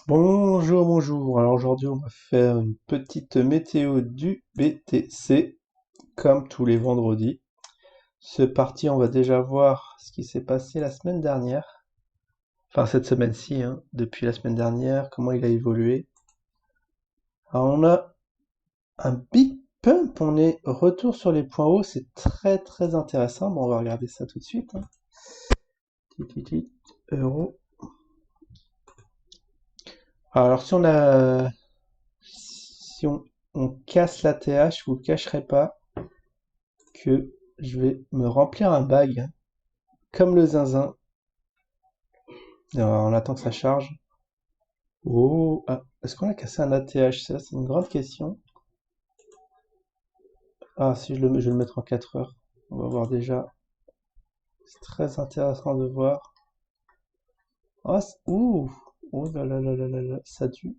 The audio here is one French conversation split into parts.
Bonjour, bonjour. Alors aujourd'hui, on va faire une petite météo du BTC, comme tous les vendredis. C'est parti, on va déjà voir ce qui s'est passé la semaine dernière. Enfin, cette semaine-ci, hein, depuis la semaine dernière, comment il a évolué. Alors on a un big pump, on est retour sur les points hauts, c'est très très intéressant. Bon, on va regarder ça tout de suite, hein. Tit, euro. Alors si on casse la TH, je vous le cacherai pas que je vais me remplir un bag, hein, comme le zinzin. Alors, on attend que ça charge. Oh, ah, est-ce qu'on a cassé un ATH? Ça, c'est une grande question. Ah, si je vais le mettre en 4 heures. On va voir déjà. C'est très intéressant de voir. Ah, ouh, oh là là là là là là, ça a dû.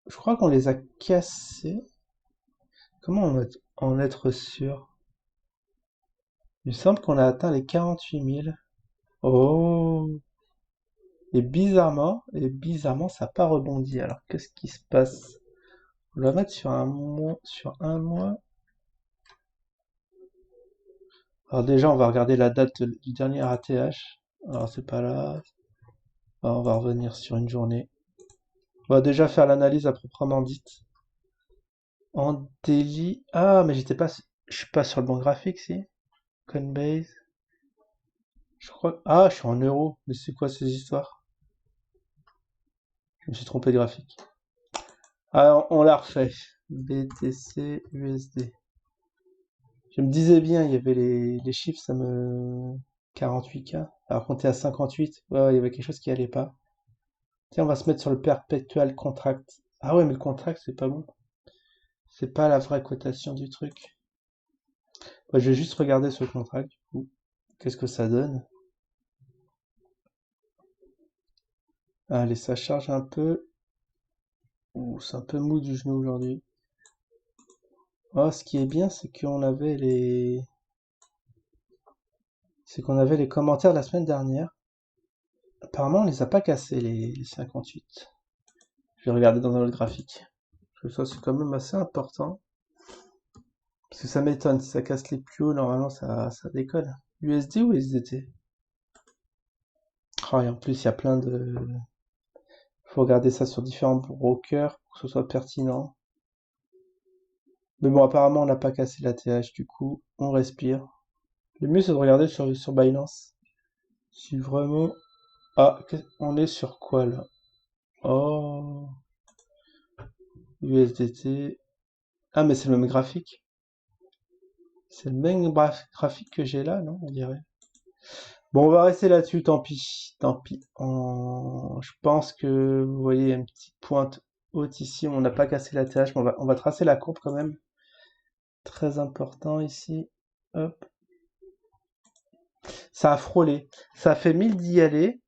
Je crois qu'on les a cassés. Comment en être sûr? Il me semble qu'on a atteint les 48 000. Oh, et bizarrement, ça n'a pas rebondi. Alors, qu'est-ce qui se passe? On va mettre sur un mois. Alors déjà, on va regarder la date du dernier ATH. Alors c'est pas là. Alors, on va revenir sur une journée. On va déjà faire l'analyse à proprement dite. En daily. Ah, mais je suis pas sur le bon graphique, si. Coinbase. Je crois. Ah, je suis en euros. Mais c'est quoi ces histoires? Je me suis trompé de graphique. Ah, on l'a refait. BTC USD. Je me disais bien, il y avait les chiffres, ça me... 48K. Alors quand t'es à 58, ouais, il y avait quelque chose qui allait pas. Tiens, on va se mettre sur le perpetual contract. Ah ouais, mais le contract, c'est pas bon. C'est pas la vraie cotation du truc. Moi, je vais juste regarder ce contract, du coup. Qu'est-ce que ça donne? Allez, ça charge un peu. Ouh, c'est un peu mou du genou aujourd'hui. Oh, ce qui est bien, c'est qu'on avait les commentaires la semaine dernière. Apparemment, on les a pas cassés, les 58. Je vais regarder dans un autre graphique. Ça, c'est quand même assez important. Parce que ça m'étonne, si ça casse les plus hauts, normalement, ça décolle. USD ou USDT? Oh, et en plus, il y a plein de... Faut regarder ça sur différents brokers pour que ce soit pertinent. Mais bon, apparemment, on n'a pas cassé la TH, du coup, on respire. Le mieux, c'est de regarder sur Binance. Si vraiment... Ah, on est sur quoi, là? Oh, USDT. Ah, mais c'est le même graphique. C'est le même graphique que j'ai là, non? On dirait. Bon, on va rester là-dessus, tant pis. Tant pis. Je pense que, vous voyez, il y a une petite pointe haute ici. On n'a pas cassé la TH, mais on va tracer la courbe quand même. Très important ici. Hop. Ça a frôlé. Ça a fait 1000 d'y aller.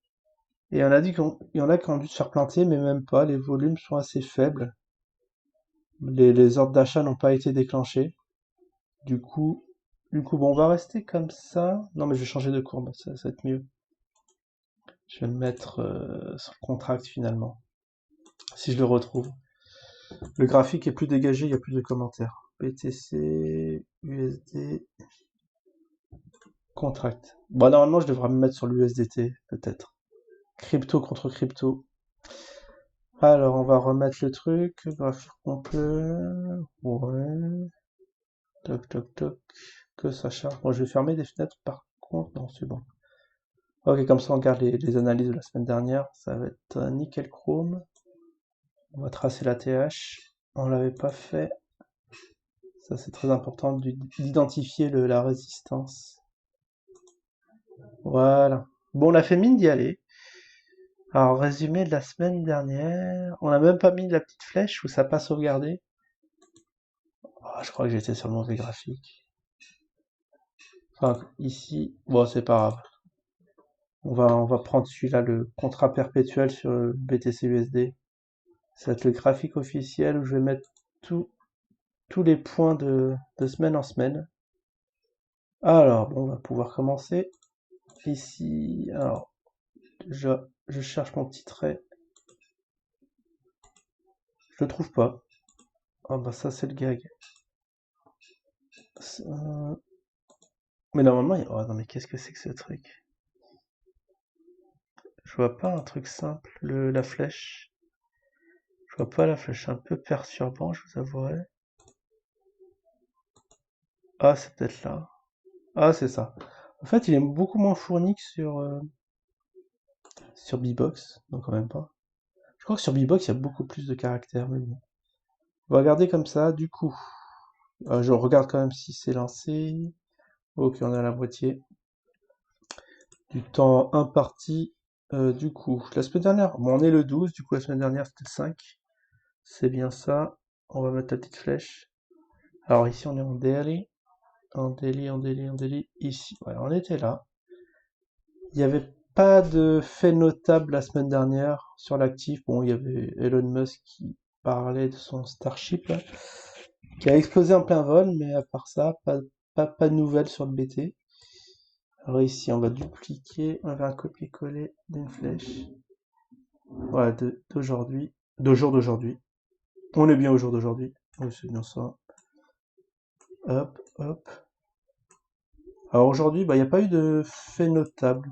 Et on a dit qu'il y en a qui ont dû se faire planter, mais même pas. Les volumes sont assez faibles. Les ordres d'achat n'ont pas été déclenchés. Du coup, bon, on va rester comme ça. Non, mais je vais changer de courbe. Ça va être mieux. Je vais me mettre sur le contract finalement. Si je le retrouve. Le graphique est plus dégagé, il y a plus de commentaires. BTC, USD, contract. Bon, normalement, je devrais me mettre sur l'USDT, peut-être. Crypto contre crypto. Alors, on va remettre le truc. Graphique complet. Ouais. Toc, toc, toc. Que ça charge. Bon, je vais fermer des fenêtres par contre. Non, c'est bon. Ok, comme ça, on regarde les analyses de la semaine dernière. Ça va être nickel chrome. On va tracer la TH. On l'avait pas fait. Ça, c'est très important d'identifier la résistance. Voilà. Bon, on a fait mine d'y aller. Alors, résumé de la semaine dernière. On n'a même pas mis la petite flèche où ça n'a pas sauvegardé. Oh, je crois que j'étais sur le mauvais graphique. Enfin, ici, bon, c'est pas grave. On va prendre celui-là, le contrat perpétuel sur le BTC USD. Ça va être le graphique officiel où je vais mettre tous les points de semaine en semaine. Alors, bon, on va pouvoir commencer. Ici, alors, je cherche mon petit trait. Je le trouve pas. Ah bah ça c'est le gag. Mais normalement, oh non mais qu'est-ce que c'est que ce truc? Je vois pas un truc simple, la flèche. Je vois pas la flèche, un peu perturbant, je vous avouerai. Ah, c'est peut-être là. Ah, c'est ça. En fait, il est beaucoup moins fourni que sur Bbox, donc quand même pas. Je crois que sur Bbox, il y a beaucoup plus de caractères, mais bon. On va regarder comme ça, du coup. Je regarde quand même si c'est lancé. Ok, on a la moitié du temps imparti. Du coup, la semaine dernière, bon, on est le 12, du coup la semaine dernière c'était le 5. C'est bien ça. On va mettre la petite flèche. Alors ici on est en daily. En daily, en daily, en daily. Ici, voilà, on était là. Il n'y avait pas de fait notable la semaine dernière sur l'actif. Bon, il y avait Elon Musk qui parlait de son Starship, là, qui a explosé en plein vol, mais à part ça, pas de nouvelles sur le BT. Alors ici, on va dupliquer, on va faire un copier-coller d'une flèche. Voilà, d'aujourd'hui. De jour d'aujourd'hui. On est bien au jour d'aujourd'hui. Oui, c'est bien ça. Hop, hop. Alors aujourd'hui, bah, il n'y a pas eu de fait notable.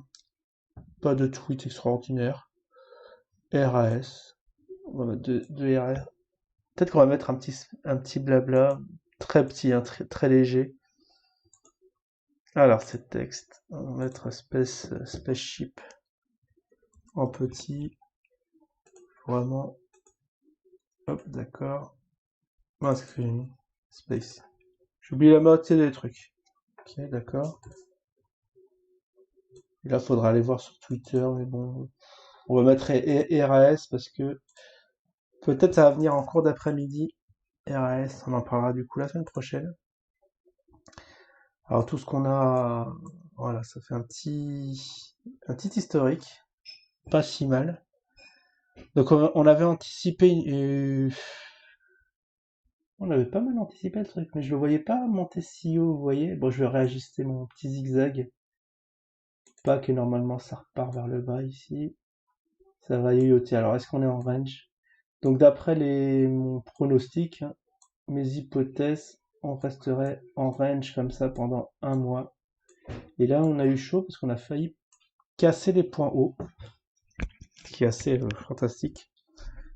Pas de tweet extraordinaire. RAS. On va mettre de RAS. Peut-être qu'on va mettre un petit blabla. Très petit, hein, très léger. Alors, c'est texte. On va mettre spaceship en petit. Vraiment. Hop, d'accord. Non, screen. Space. J'oublie la moitié des trucs. Ok, d'accord. Et là, faudra aller voir sur Twitter, mais bon. On va mettre RAS parce que peut-être ça va venir en cours d'après-midi. RAS, on en parlera du coup la semaine prochaine. Alors tout ce qu'on a, voilà, ça fait un petit historique, pas si mal. Donc on avait anticipé, on avait pas mal anticipé le truc, mais je le voyais pas monter si haut, vous voyez. Bon, je vais réajuster mon petit zigzag, pas que normalement ça repart vers le bas ici. Ça va yoyoter. Alors est-ce qu'on est en range? Donc d'après mon pronostic, hein, mes hypothèses, on resterait en range comme ça pendant un mois. Et là, on a eu chaud parce qu'on a failli casser les points hauts, ce qui est assez fantastique.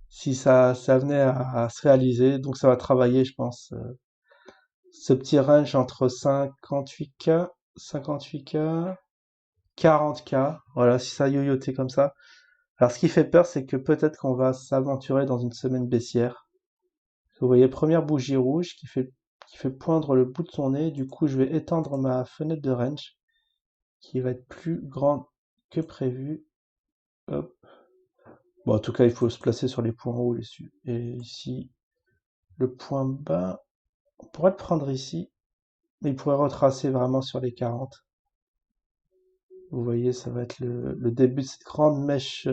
Si ça venait à se réaliser, donc ça va travailler, je pense, ce petit range entre 58K, 58K, 40K. Voilà, si ça yoyotait comme ça. Alors, ce qui fait peur, c'est que peut-être qu'on va s'aventurer dans une semaine baissière. Vous voyez, première bougie rouge qui fait poindre le bout de son nez. Du coup, je vais étendre ma fenêtre de range qui va être plus grande que prévu. Hop. Bon, en tout cas, il faut se placer sur les points hauts. Et ici, le point bas, on pourrait le prendre ici, mais il pourrait retracer vraiment sur les 40. Vous voyez, ça va être le début de cette grande mèche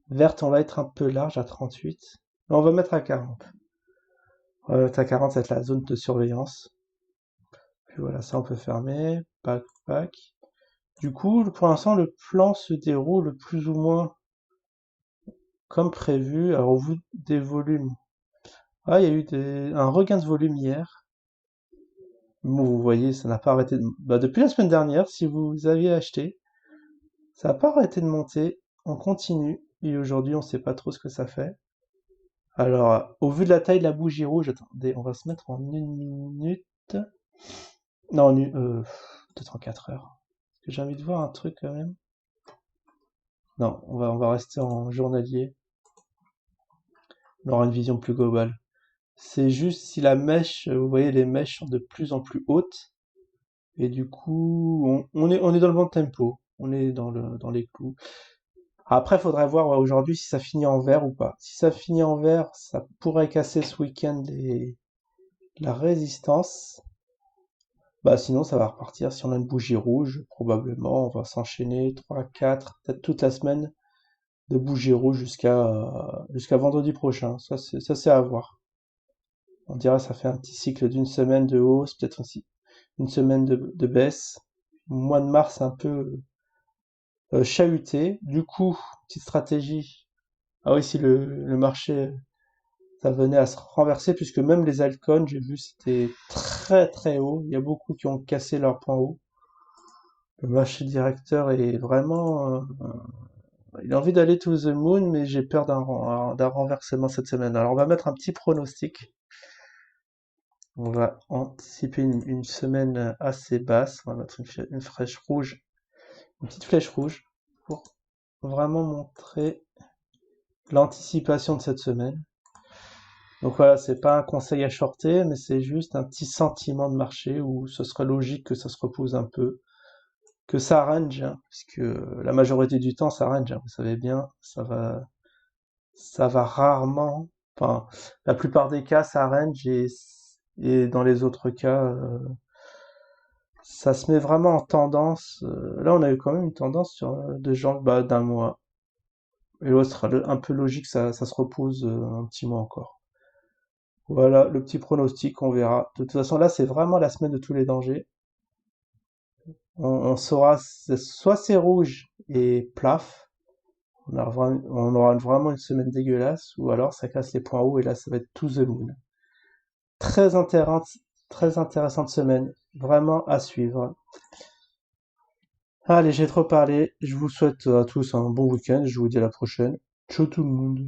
verte. On va être un peu large à 38. Mais on va mettre à 40. On va mettre à 40, ça va être la zone de surveillance. Puis voilà, ça on peut fermer. Pack, pack. Du coup, pour l'instant, le plan se déroule plus ou moins comme prévu. Alors, au vu des volumes, ah, il y a eu un regain de volume hier. Bon, vous voyez, ça n'a pas arrêté bah, depuis la semaine dernière, si vous aviez acheté, ça n'a pas arrêté de monter. On continue. Et aujourd'hui, on ne sait pas trop ce que ça fait. Alors, au vu de la taille de la bougie rouge, attendez, on va se mettre en 1 minute. Non, peut-être en 4 heures. Parce que j'ai envie de voir un truc quand même. Non, on va rester en journalier. On aura une vision plus globale. C'est juste si la mèche, vous voyez, les mèches sont de plus en plus hautes. Et du coup, on est dans le bon tempo. On est dans les clous. Après, il faudrait voir ouais, aujourd'hui si ça finit en vert ou pas. Si ça finit en vert, ça pourrait casser ce week-end la résistance. Bah sinon, ça va repartir. Si on a une bougie rouge, probablement, on va s'enchaîner 3, 4, peut-être toute la semaine de bougie rouge jusqu'à vendredi prochain. Ça, c'est à voir. On dirait que ça fait un petit cycle d'une semaine de hausse, peut-être aussi une semaine de baisse. Mois de mars un peu chahuté. Du coup, petite stratégie. Ah oui, si le marché ça venait à se renverser puisque même les altcoins, j'ai vu, c'était très très haut. Il y a beaucoup qui ont cassé leur point haut. Le marché directeur est vraiment, il a envie d'aller to the moon, mais j'ai peur d'un renversement cette semaine. Alors on va mettre un petit pronostic. On va anticiper une semaine assez basse. On va mettre une flèche rouge, une petite flèche rouge pour vraiment montrer l'anticipation de cette semaine. Donc voilà, c'est pas un conseil à shorter, mais c'est juste un petit sentiment de marché où ce serait logique que ça se repose un peu, que ça range, hein, puisque la majorité du temps ça range, hein, vous savez bien, ça va rarement, enfin, la plupart des cas ça range et dans les autres cas, ça se met vraiment en tendance. Là, on a eu quand même une tendance sur de gens d'un mois. Et l'autre sera un peu logique, ça se repose un petit mois encore. Voilà, le petit pronostic, on verra. De toute façon, là, c'est vraiment la semaine de tous les dangers. On saura, soit c'est rouge et plaf, on aura vraiment une semaine dégueulasse, ou alors ça casse les points hauts et là, ça va être to the moon. Très intéressante, très intéressante semaine, vraiment à suivre. Allez, j'ai trop parlé. Je vous souhaite à tous un bon week-end. Je vous dis à la prochaine. Ciao tout le monde.